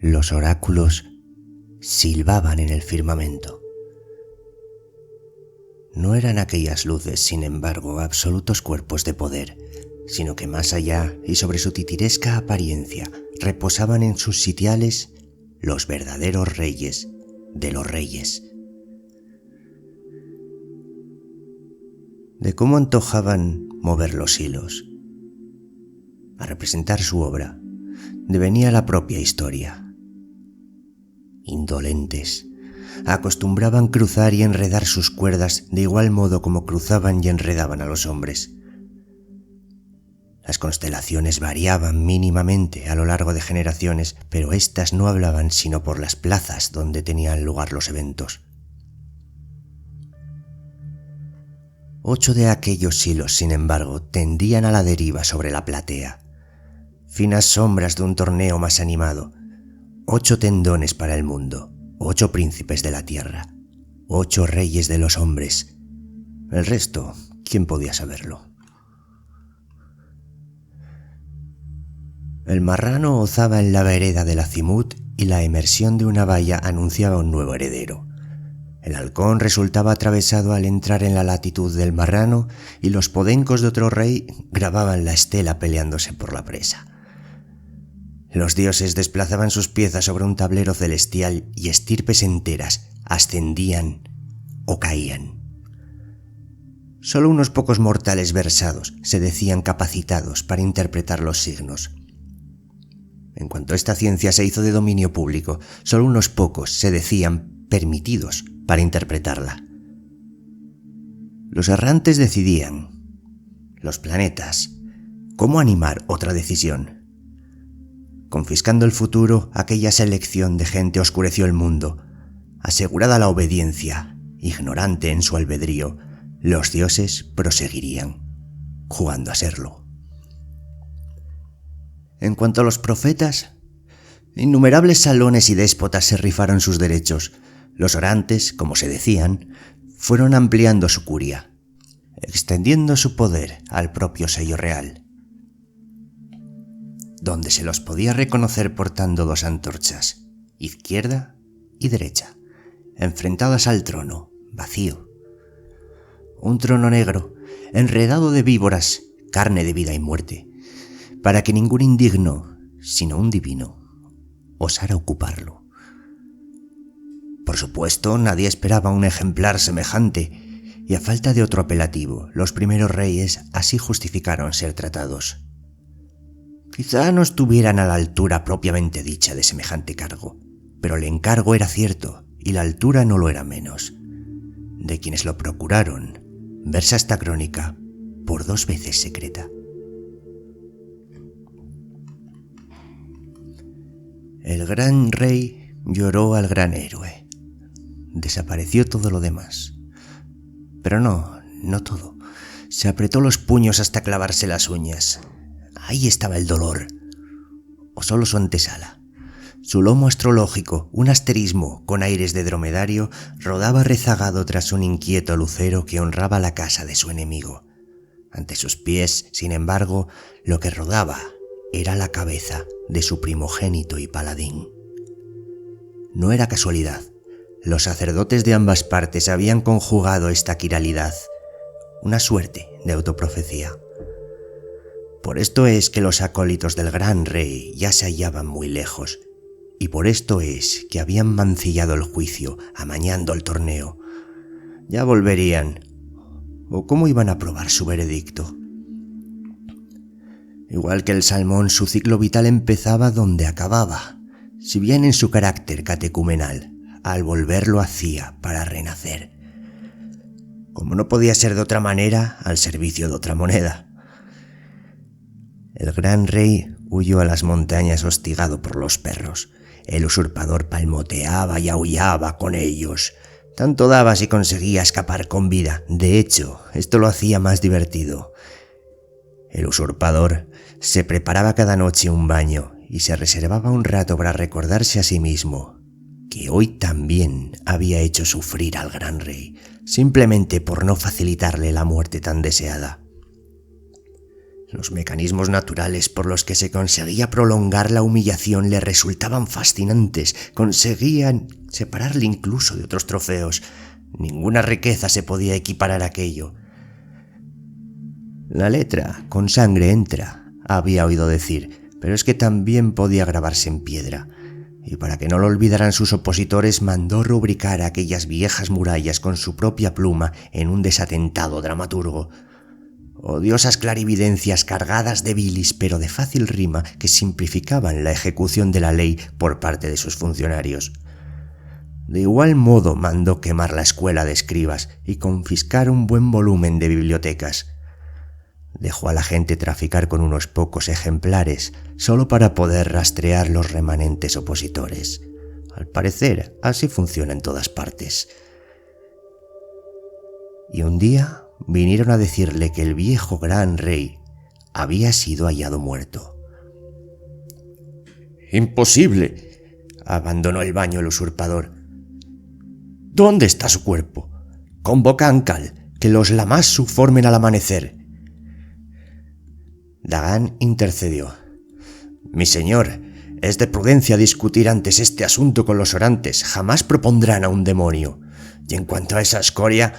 Los oráculos silbaban en el firmamento. No eran aquellas luces, sin embargo, absolutos cuerpos de poder, sino que más allá y sobre su titiresca apariencia reposaban en sus sitiales los verdaderos reyes de los reyes. De cómo antojaban mover los hilos. A representar su obra devenía la propia historia. Indolentes, acostumbraban cruzar y enredar sus cuerdas de igual modo como cruzaban y enredaban a los hombres. Las constelaciones variaban mínimamente a lo largo de generaciones, pero éstas no hablaban sino por las plazas donde tenían lugar los eventos. 8 de aquellos hilos, sin embargo, tendían a la deriva sobre la platea. Finas sombras de un torneo más animado. 8 tendones para el mundo, 8 príncipes de la tierra, 8 reyes de los hombres. El resto, ¿quién podía saberlo? El marrano ozaba en la vereda del azimut y la emersión de una valla anunciaba un nuevo heredero. El halcón resultaba atravesado al entrar en la latitud del marrano y los podencos de otro rey grababan la estela peleándose por la presa. Los dioses desplazaban sus piezas sobre un tablero celestial y estirpes enteras ascendían o caían. Solo unos pocos mortales versados se decían capacitados para interpretar los signos. En cuanto esta ciencia se hizo de dominio público, solo unos pocos se decían permitidos para interpretarla. Los errantes decidían, los planetas, cómo animar otra decisión. Confiscando el futuro, aquella selección de gente oscureció el mundo. Asegurada la obediencia, ignorante en su albedrío, los dioses proseguirían, jugando a serlo. En cuanto a los profetas, innumerables salones y déspotas se rifaron sus derechos. Los orantes, como se decían, fueron ampliando su curia, extendiendo su poder al propio sello real, donde se los podía reconocer portando 2 antorchas, izquierda y derecha, enfrentadas al trono, vacío. Un trono negro, enredado de víboras, carne de vida y muerte, para que ningún indigno, sino un divino, osara ocuparlo. Por supuesto, nadie esperaba un ejemplar semejante, y a falta de otro apelativo, los primeros reyes así justificaron ser tratados. Quizá no estuvieran a la altura propiamente dicha de semejante cargo, pero el encargo era cierto y la altura no lo era menos. De quienes lo procuraron, versa esta crónica por 2 veces secreta. El gran rey lloró al gran héroe. Desapareció todo lo demás. Pero no todo. Se apretó los puños hasta clavarse las uñas. Ahí estaba el dolor. O solo su antesala. Su lomo astrológico, un asterismo con aires de dromedario, rodaba rezagado tras un inquieto lucero que honraba la casa de su enemigo. Ante sus pies, sin embargo, lo que rodaba era la cabeza de su primogénito y paladín. No era casualidad. Los sacerdotes de ambas partes habían conjugado esta quiralidad, una suerte de autoprofecía. Por esto es que los acólitos del gran rey ya se hallaban muy lejos, y por esto es que habían mancillado el juicio, amañando el torneo. Ya volverían, o cómo iban a probar su veredicto. Igual que el salmón, su ciclo vital empezaba donde acababa, si bien en su carácter catecumenal, al volver lo hacía para renacer. Como no podía ser de otra manera, al servicio de otra moneda. El gran rey huyó a las montañas hostigado por los perros. El usurpador palmoteaba y aullaba con ellos. Tanto daba si conseguía escapar con vida. De hecho, esto lo hacía más divertido. El usurpador se preparaba cada noche un baño y se reservaba un rato para recordarse a sí mismo que hoy también había hecho sufrir al gran rey, simplemente por no facilitarle la muerte tan deseada. Los mecanismos naturales por los que se conseguía prolongar la humillación le resultaban fascinantes, conseguían separarle incluso de otros trofeos. Ninguna riqueza se podía equiparar a aquello. La letra con sangre entra, había oído decir, pero es que también podía grabarse en piedra. Y para que no lo olvidaran sus opositores, mandó rubricar aquellas viejas murallas con su propia pluma en un desatentado dramaturgo. Odiosas clarividencias cargadas de bilis pero de fácil rima que simplificaban la ejecución de la ley por parte de sus funcionarios. De igual modo mandó quemar la escuela de escribas y confiscar un buen volumen de bibliotecas. Dejó a la gente traficar con unos pocos ejemplares solo para poder rastrear los remanentes opositores. Al parecer, así funciona en todas partes. Y un día vinieron a decirle que el viejo gran rey había sido hallado muerto. «¡Imposible!», abandonó el baño el usurpador. «¿Dónde está su cuerpo? Convoca a Ankal, que los Lamassu formen al amanecer». Dagan intercedió. «Mi señor, es de prudencia discutir antes este asunto con los orantes. Jamás propondrán a un demonio. Y en cuanto a esa escoria...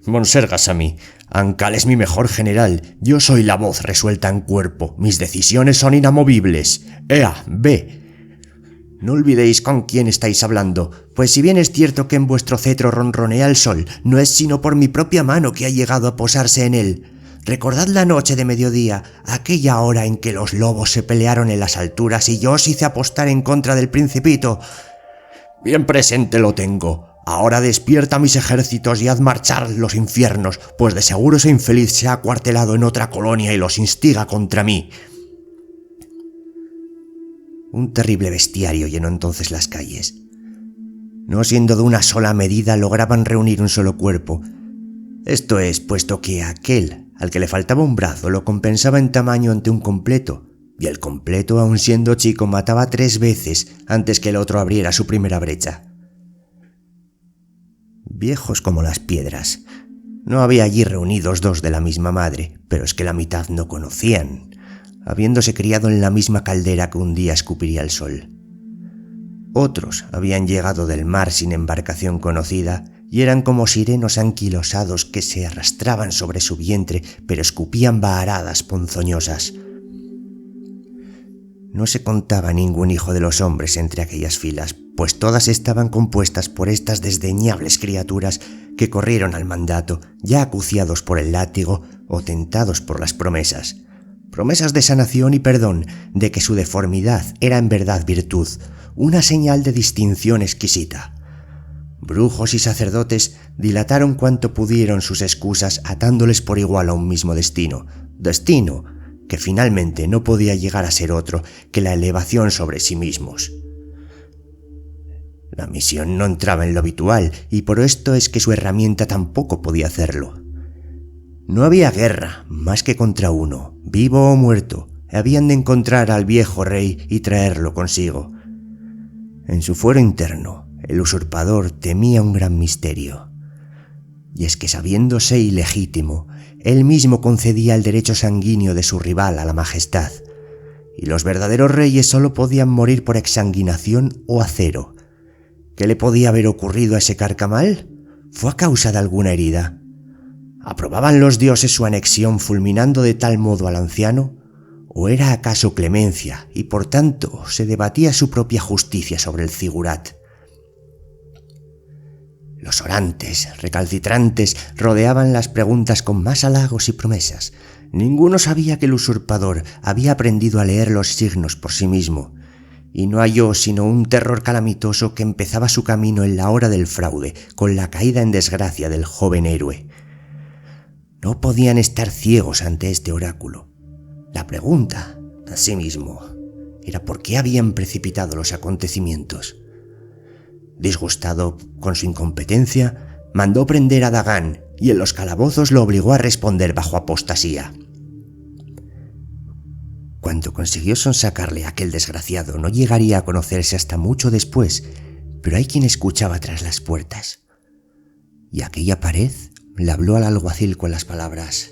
Monsergas a mí. Ankal es mi mejor general. Yo soy la voz resuelta en cuerpo. Mis decisiones son inamovibles. ¡Ea, ve! No olvidéis con quién estáis hablando, pues si bien es cierto que en vuestro cetro ronronea el sol, no es sino por mi propia mano que ha llegado a posarse en él. Recordad la noche de mediodía, aquella hora en que los lobos se pelearon en las alturas y yo os hice apostar en contra del Principito. Bien presente lo tengo. Ahora despierta mis ejércitos y haz marchar los infiernos, pues de seguro ese infeliz se ha acuartelado en otra colonia y los instiga contra mí». Un terrible bestiario llenó entonces las calles. No siendo de una sola medida, lograban reunir un solo cuerpo. Esto es, puesto que aquel al que le faltaba un brazo lo compensaba en tamaño ante un completo, y el completo, aun siendo chico, mataba 3 veces antes que el otro abriera su primera brecha. Viejos como las piedras. No había allí reunidos 2 de la misma madre, pero es que la mitad no conocían, habiéndose criado en la misma caldera que un día escupiría el sol. Otros habían llegado del mar sin embarcación conocida y eran como sirenos anquilosados que se arrastraban sobre su vientre, pero escupían vaharadas ponzoñosas. No se contaba ningún hijo de los hombres entre aquellas filas, pues todas estaban compuestas por estas desdeñables criaturas que corrieron al mandato, ya acuciados por el látigo o tentados por las promesas. Promesas de sanación y perdón, de que su deformidad era en verdad virtud, una señal de distinción exquisita. Brujos y sacerdotes dilataron cuanto pudieron sus excusas, atándoles por igual a un mismo destino que finalmente no podía llegar a ser otro que la elevación sobre sí mismos. La misión no entraba en lo habitual, y por esto es que su herramienta tampoco podía hacerlo. No había guerra más que contra uno, vivo o muerto. Habían de encontrar al viejo rey y traerlo consigo. En su fuero interno, el usurpador temía un gran misterio. Y es que, sabiéndose ilegítimo, él mismo concedía el derecho sanguíneo de su rival a la majestad, y los verdaderos reyes solo podían morir por exsanguinación o acero. ¿Qué le podía haber ocurrido a ese carcamal? ¿Fue a causa de alguna herida? ¿Aprobaban los dioses su anexión fulminando de tal modo al anciano? ¿O era acaso clemencia, y por tanto se debatía su propia justicia sobre el zigurat? Los orantes, recalcitrantes, rodeaban las preguntas con más halagos y promesas. Ninguno sabía que el usurpador había aprendido a leer los signos por sí mismo, y no halló sino un terror calamitoso que empezaba su camino en la hora del fraude, con la caída en desgracia del joven héroe. No podían estar ciegos ante este oráculo. La pregunta, asimismo, era por qué habían precipitado los acontecimientos. Disgustado con su incompetencia, mandó prender a Dagan y en los calabozos lo obligó a responder bajo apostasía. Cuando consiguió sonsacarle a aquel desgraciado no llegaría a conocerse hasta mucho después, pero hay quien escuchaba tras las puertas. Y aquella pared le habló al alguacil con las palabras: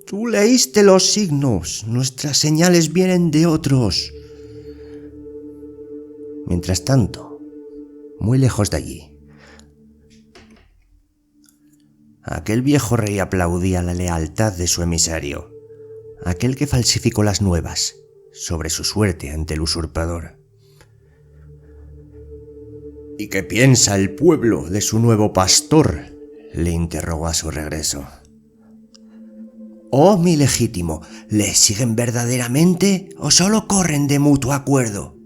Tú leíste los signos, nuestras señales vienen de otros. Mientras tanto, muy lejos de allí, aquel viejo rey aplaudía la lealtad de su emisario, aquel que falsificó las nuevas sobre su suerte ante el usurpador. ¿Y qué piensa el pueblo de su nuevo pastor?, le interrogó a su regreso. «Oh, mi legítimo, ¿le siguen verdaderamente o solo corren de mutuo acuerdo?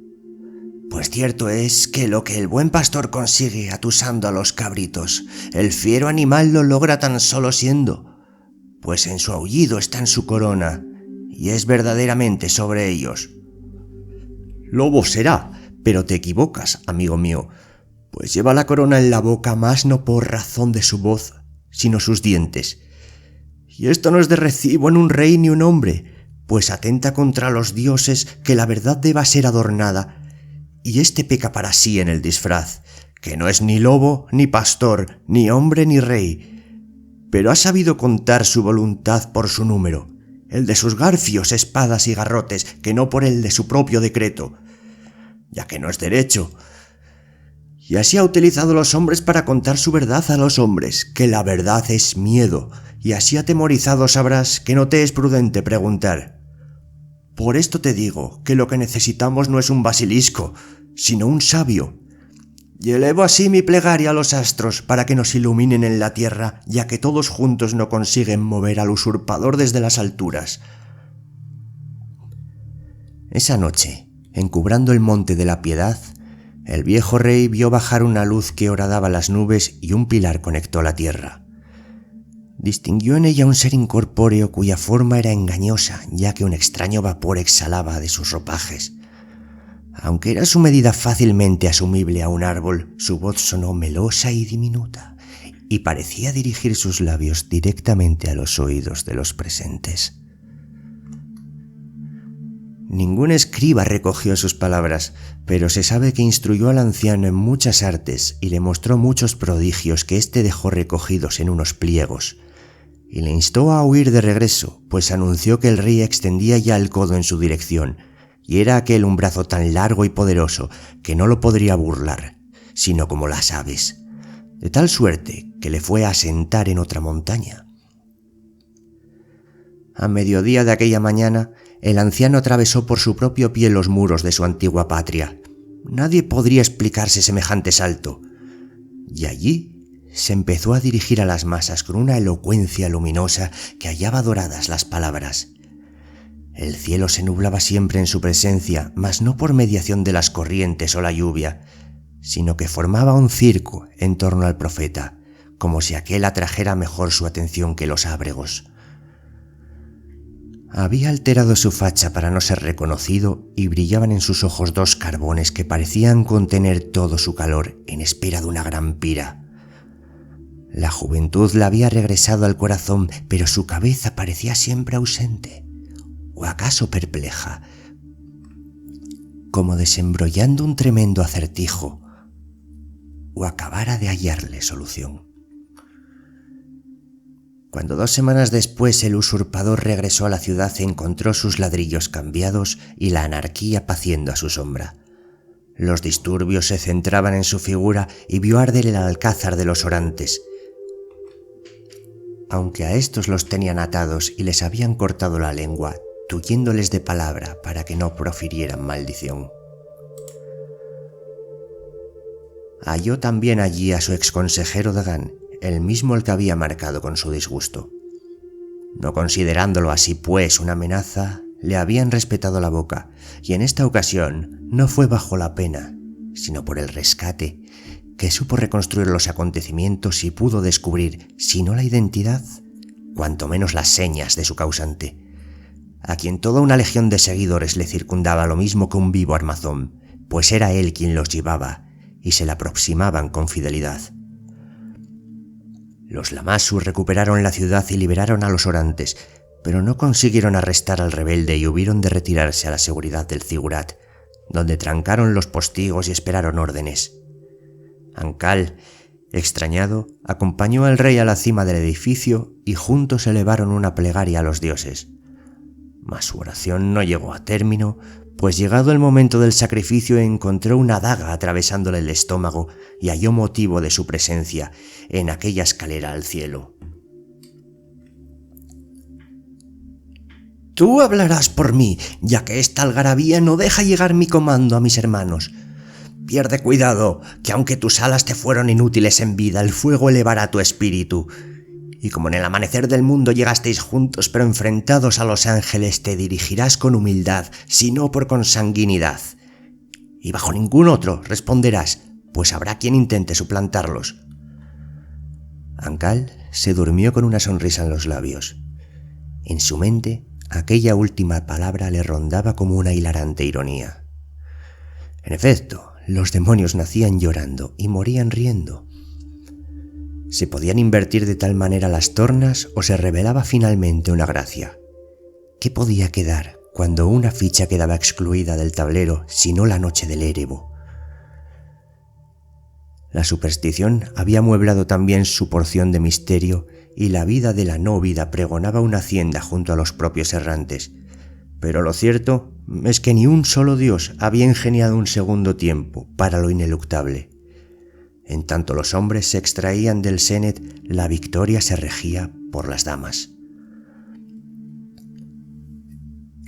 Pues cierto es que lo que el buen pastor consigue atusando a los cabritos, el fiero animal lo logra tan solo siendo, pues en su aullido está en su corona, y es verdaderamente sobre ellos». «Lobo será, pero te equivocas, amigo mío, pues lleva la corona en la boca más no por razón de su voz, sino sus dientes. Y esto no es de recibo en un rey ni un hombre, pues atenta contra los dioses que la verdad deba ser adornada, y éste peca para sí en el disfraz, que no es ni lobo, ni pastor, ni hombre, ni rey, pero ha sabido contar su voluntad por su número, el de sus garfios, espadas y garrotes, que no por el de su propio decreto, ya que no es derecho. Y así ha utilizado los hombres para contar su verdad a los hombres, que la verdad es miedo, y así atemorizado sabrás que no te es prudente preguntar. Por esto te digo que lo que necesitamos no es un basilisco, sino un sabio. Y elevo así mi plegaria a los astros para que nos iluminen en la tierra, ya que todos juntos no consiguen mover al usurpador desde las alturas. Esa noche, encubrando el monte de la Piedad, el viejo rey vio bajar una luz que horadaba las nubes y un pilar conectó la tierra. Distinguió en ella un ser incorpóreo cuya forma era engañosa, ya que un extraño vapor exhalaba de sus ropajes. Aunque era su medida fácilmente asumible a un árbol, su voz sonó melosa y diminuta, y parecía dirigir sus labios directamente a los oídos de los presentes. Ningún escriba recogió sus palabras, pero se sabe que instruyó al anciano en muchas artes y le mostró muchos prodigios que éste dejó recogidos en unos pliegos, y le instó a huir de regreso, pues anunció que el rey extendía ya el codo en su dirección, y era aquel un brazo tan largo y poderoso que no lo podría burlar, sino como las aves, de tal suerte que le fue a sentar en otra montaña. A mediodía de aquella mañana, el anciano atravesó por su propio pie los muros de su antigua patria. Nadie podría explicarse semejante salto. Y allí se empezó a dirigir a las masas con una elocuencia luminosa que hallaba doradas las palabras. El cielo se nublaba siempre en su presencia, mas no por mediación de las corrientes o la lluvia, sino que formaba un circo en torno al profeta, como si aquél atrajera mejor su atención que los ábregos. Había alterado su facha para no ser reconocido y brillaban en sus ojos dos carbones que parecían contener todo su calor en espera de una gran pira. La juventud le había regresado al corazón, pero su cabeza parecía siempre ausente, o acaso perpleja, como desembrollando un tremendo acertijo, o acabara de hallarle solución. Cuando 2 semanas después el usurpador regresó a la ciudad, encontró sus ladrillos cambiados y la anarquía paciendo a su sombra. Los disturbios se centraban en su figura y vio arder el alcázar de los orantes. Aunque a estos los tenían atados y les habían cortado la lengua, tuyéndoles de palabra para que no profirieran maldición. Halló también allí a su exconsejero Dagan, el mismo el que había marcado con su disgusto. No considerándolo así pues una amenaza, le habían respetado la boca, y en esta ocasión no fue bajo la pena, sino por el rescate, que supo reconstruir los acontecimientos y pudo descubrir, si no la identidad, cuanto menos las señas de su causante, a quien toda una legión de seguidores le circundaba lo mismo que un vivo armazón, pues era él quien los llevaba, y se le aproximaban con fidelidad. Los Lamassu recuperaron la ciudad y liberaron a los orantes, pero no consiguieron arrestar al rebelde y hubieron de retirarse a la seguridad del Zigurat, donde trancaron los postigos y esperaron órdenes. Ancal, Extrañado, acompañó al rey a la cima del edificio y juntos elevaron una plegaria a los dioses. Mas su oración no llegó a término, pues llegado el momento del sacrificio encontró una daga atravesándole el estómago y halló motivo de su presencia en aquella escalera al cielo. Tú hablarás por mí, ya que esta algarabía no deja llegar mi comando a mis hermanos. Pierde cuidado, que aunque tus alas te fueron inútiles en vida, el fuego elevará tu espíritu. Y como en el amanecer del mundo llegasteis juntos pero enfrentados a los ángeles, te dirigirás con humildad, sino por consanguinidad. Y bajo ningún otro responderás, pues habrá quien intente suplantarlos. Ancal se durmió con una sonrisa en los labios. En su mente, aquella última palabra le rondaba como una hilarante ironía. En efecto, los demonios nacían llorando y morían riendo. Se podían invertir de tal manera las tornas o se revelaba finalmente una gracia. ¿Qué podía quedar cuando una ficha quedaba excluida del tablero, sino la noche del Erebo? La superstición había mueblado también su porción de misterio y la vida de la no vida pregonaba una hacienda junto a los propios errantes. Pero lo cierto es que ni un solo dios había ingeniado un segundo tiempo para lo ineluctable. En tanto los hombres se extraían del Senet, la victoria se regía por las damas.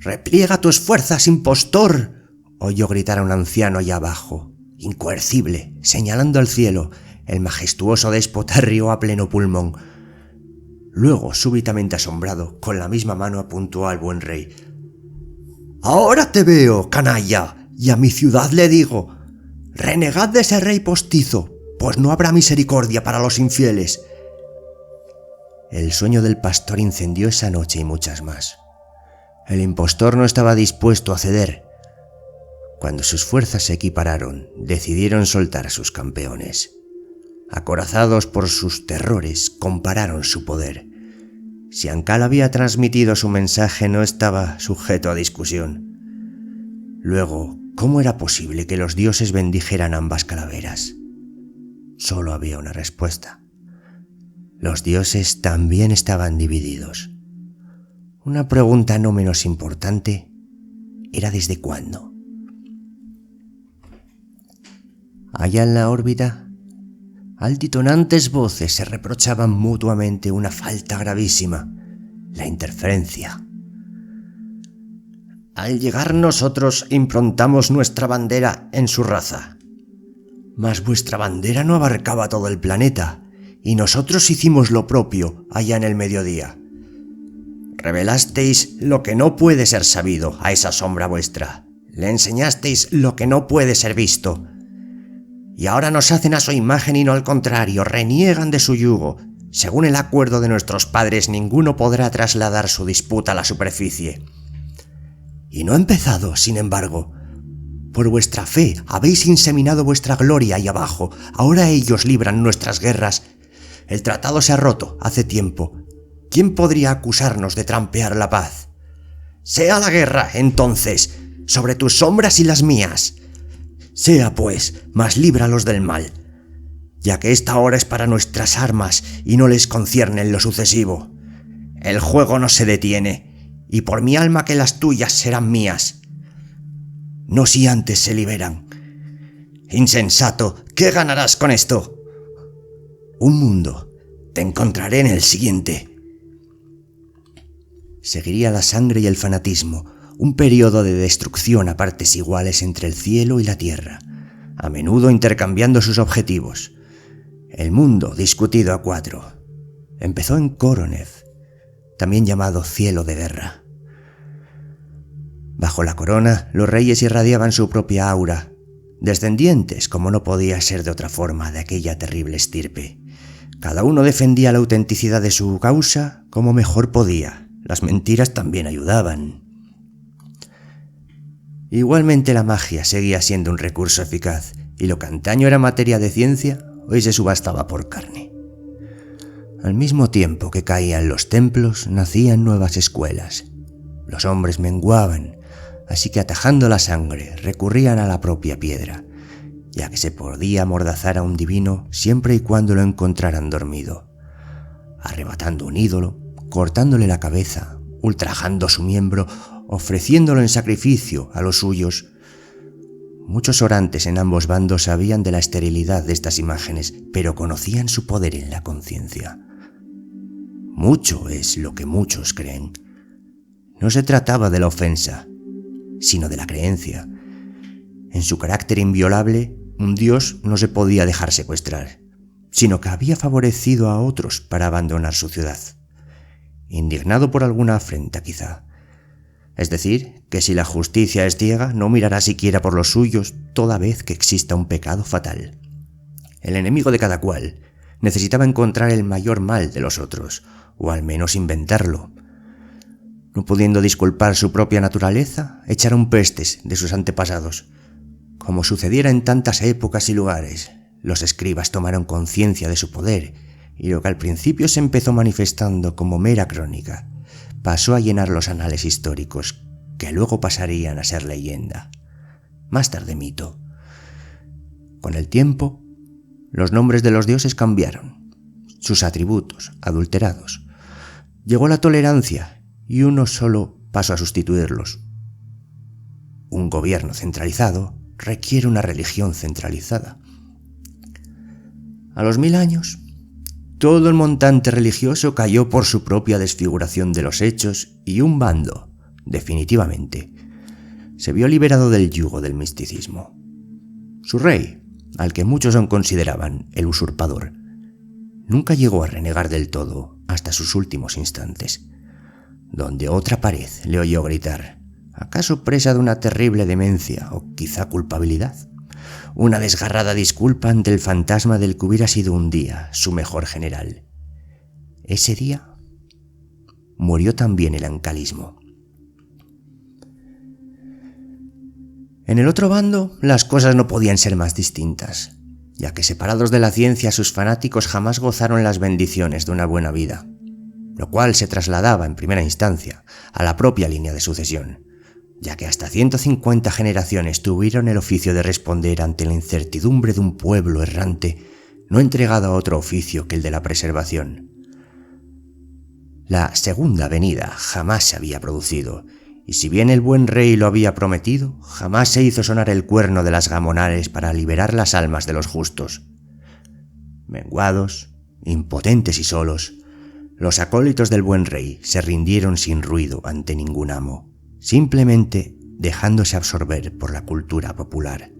«¡Repliega tus fuerzas, impostor!», oyó gritar a un anciano allá abajo, incoercible, señalando al cielo. El majestuoso déspota rió a pleno pulmón. Luego, súbitamente asombrado, con la misma mano apuntó al buen rey. «Ahora te veo, canalla, y a mi ciudad le digo, renegad de ese rey postizo, pues no habrá misericordia para los infieles». El sueño del pastor incendió esa noche y muchas más. El impostor no estaba dispuesto a ceder. Cuando sus fuerzas se equipararon, decidieron soltar a sus campeones. Acorazados por sus terrores, compararon su poder. Si Ancal había transmitido su mensaje, no estaba sujeto a discusión. Luego, ¿cómo era posible que los dioses bendijeran ambas calaveras? Solo había una respuesta. Los dioses también estaban divididos. Una pregunta no menos importante era ¿desde cuándo? Allá en la órbita, altitonantes voces se reprochaban mutuamente una falta gravísima, la interferencia. Al llegar nosotros improntamos nuestra bandera en su raza. Mas vuestra bandera no abarcaba todo el planeta, y nosotros hicimos lo propio allá en el mediodía. Revelasteis lo que no puede ser sabido a esa sombra vuestra. Le enseñasteis lo que no puede ser visto. Y ahora nos hacen a su imagen y no al contrario, reniegan de su yugo. Según el acuerdo de nuestros padres, ninguno podrá trasladar su disputa a la superficie. Y no ha empezado, sin embargo. Por vuestra fe habéis inseminado vuestra gloria ahí abajo. Ahora ellos libran nuestras guerras. El tratado se ha roto hace tiempo. ¿Quién podría acusarnos de trampear la paz? Sea la guerra, entonces, sobre tus sombras y las mías. Sea, pues, mas líbralos del mal, ya que esta hora es para nuestras armas y no les concierne en lo sucesivo. El juego no se detiene, y por mi alma que las tuyas serán mías. No si antes se liberan. Insensato, ¿qué ganarás con esto? Un mundo. Te encontraré en el siguiente. Seguiría la sangre y el fanatismo, un periodo de destrucción a partes iguales entre el cielo y la tierra, a menudo intercambiando sus objetivos. El mundo discutido a cuatro. Empezó en Koronev, también llamado cielo de guerra. Bajo la corona, los reyes irradiaban su propia aura, descendientes, como no podía ser de otra forma, de aquella terrible estirpe. Cada uno defendía la autenticidad de su causa como mejor podía. Las mentiras también ayudaban. Igualmente la magia seguía siendo un recurso eficaz, y lo que antaño era materia de ciencia, hoy se subastaba por carne. Al mismo tiempo que caían los templos, nacían nuevas escuelas. Los hombres menguaban, así que atajando la sangre, recurrían a la propia piedra. ya que se podía amordazar a un divino siempre y cuando lo encontraran dormido, arrebatando un ídolo, cortándole la cabeza, ultrajando su miembro, ofreciéndolo en sacrificio a los suyos. Muchos orantes en ambos bandos sabían de la esterilidad de estas imágenes, pero conocían su poder en la conciencia. Mucho es lo que muchos creen. No se trataba de la ofensa, sino de la creencia. En su carácter inviolable, un dios no se podía dejar secuestrar, sino que había favorecido a otros para abandonar su ciudad. Indignado por alguna afrenta, quizá. Es decir, que si la justicia es ciega, no mirará siquiera por los suyos toda vez que exista un pecado fatal. El enemigo de cada cual necesitaba encontrar el mayor mal de los otros, o al menos inventarlo. No pudiendo disculpar su propia naturaleza, echaron pestes de sus antepasados. Como sucediera en tantas épocas y lugares, los escribas tomaron conciencia de su poder, y lo que al principio se empezó manifestando como mera crónica, pasó a llenar los anales históricos, que luego pasarían a ser leyenda, más tarde mito. Con el tiempo, los nombres de los dioses cambiaron, sus atributos adulterados. Llegó la tolerancia y uno solo pasó a sustituirlos. Un gobierno centralizado requiere una religión centralizada. A los 1000 años, todo el montante religioso cayó por su propia desfiguración de los hechos y un bando, definitivamente, se vio liberado del yugo del misticismo. Su rey, al que muchos aún consideraban el usurpador, nunca llegó a renegar del todo hasta sus últimos instantes, donde otra pared le oyó gritar, acaso presa de una terrible demencia o quizá culpabilidad, una desgarrada disculpa ante el fantasma del que hubiera sido un día su mejor general. Ese día murió también el ancalismo. En el otro bando, las cosas no podían ser más distintas, ya que separados de la ciencia sus fanáticos jamás gozaron las bendiciones de una buena vida, lo cual se trasladaba en primera instancia a la propia línea de sucesión, ya que hasta 150 generaciones tuvieron el oficio de responder ante la incertidumbre de un pueblo errante no entregado a otro oficio que el de la preservación. La segunda venida jamás se había producido, y si bien el buen rey lo había prometido, jamás se hizo sonar el cuerno de las gamonales para liberar las almas de los justos. Menguados, impotentes y solos, los acólitos del buen rey se rindieron sin ruido ante ningún amo, simplemente dejándose absorber por la cultura popular.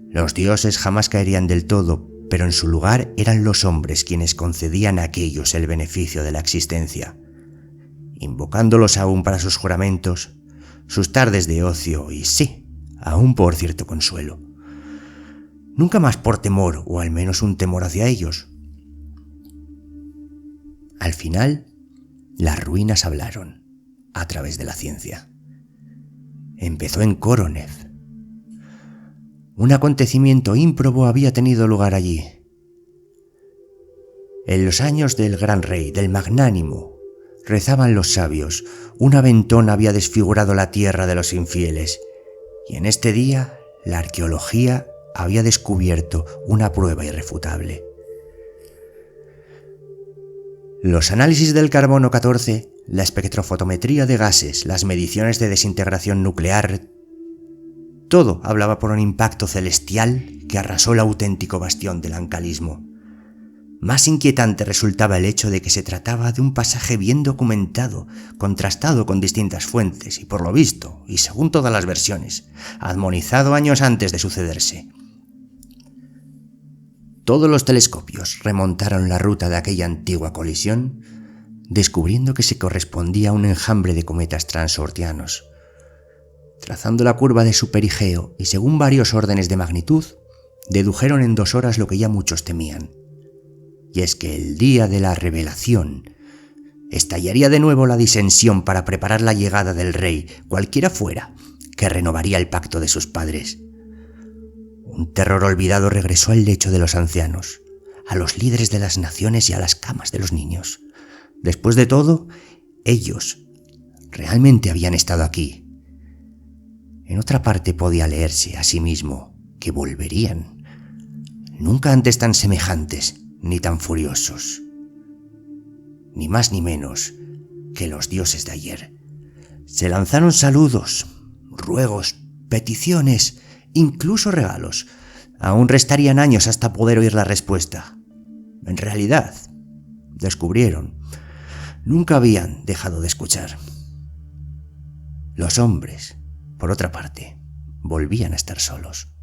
Los dioses jamás caerían del todo, pero en su lugar eran los hombres quienes concedían a aquellos el beneficio de la existencia, invocándolos aún para sus juramentos, sus tardes de ocio y sí, aún por cierto consuelo. Nunca más por temor, o al menos un temor hacia ellos. Al final, las ruinas hablaron a través de la ciencia. Empezó en Koronev. Un acontecimiento ímprobo había tenido lugar allí. En los años del gran rey, del magnánimo, rezaban los sabios, un aventón había desfigurado la tierra de los infieles, y en este día la arqueología había descubierto una prueba irrefutable. Los análisis del carbono 14, la espectrofotometría de gases, las mediciones de desintegración nuclear, todo hablaba por un impacto celestial que arrasó el auténtico bastión del ancalismo. Más inquietante resultaba el hecho de que se trataba de un pasaje bien documentado, contrastado con distintas fuentes y por lo visto, y según todas las versiones, admonizado años antes de sucederse. Todos los telescopios remontaron la ruta de aquella antigua colisión, descubriendo que se correspondía a un enjambre de cometas transoortianos. Trazando la curva de su perigeo y según varios órdenes de magnitud, dedujeron en 2 horas lo que ya muchos temían. Y es que el día de la revelación estallaría de nuevo la disensión para preparar la llegada del rey, cualquiera fuera, que renovaría el pacto de sus padres. Un terror olvidado regresó al lecho de los ancianos, a los líderes de las naciones y a las camas de los niños. Después de todo, ellos realmente habían estado aquí. En otra parte podía leerse asimismo que volverían. Nunca antes tan semejantes ni tan furiosos. Ni más ni menos que los dioses de ayer. Se lanzaron saludos, ruegos, peticiones, incluso regalos. Aún restarían años hasta poder oír la respuesta. En realidad, descubrieron, nunca habían dejado de escuchar. Los hombres, por otra parte, volvían a estar solos.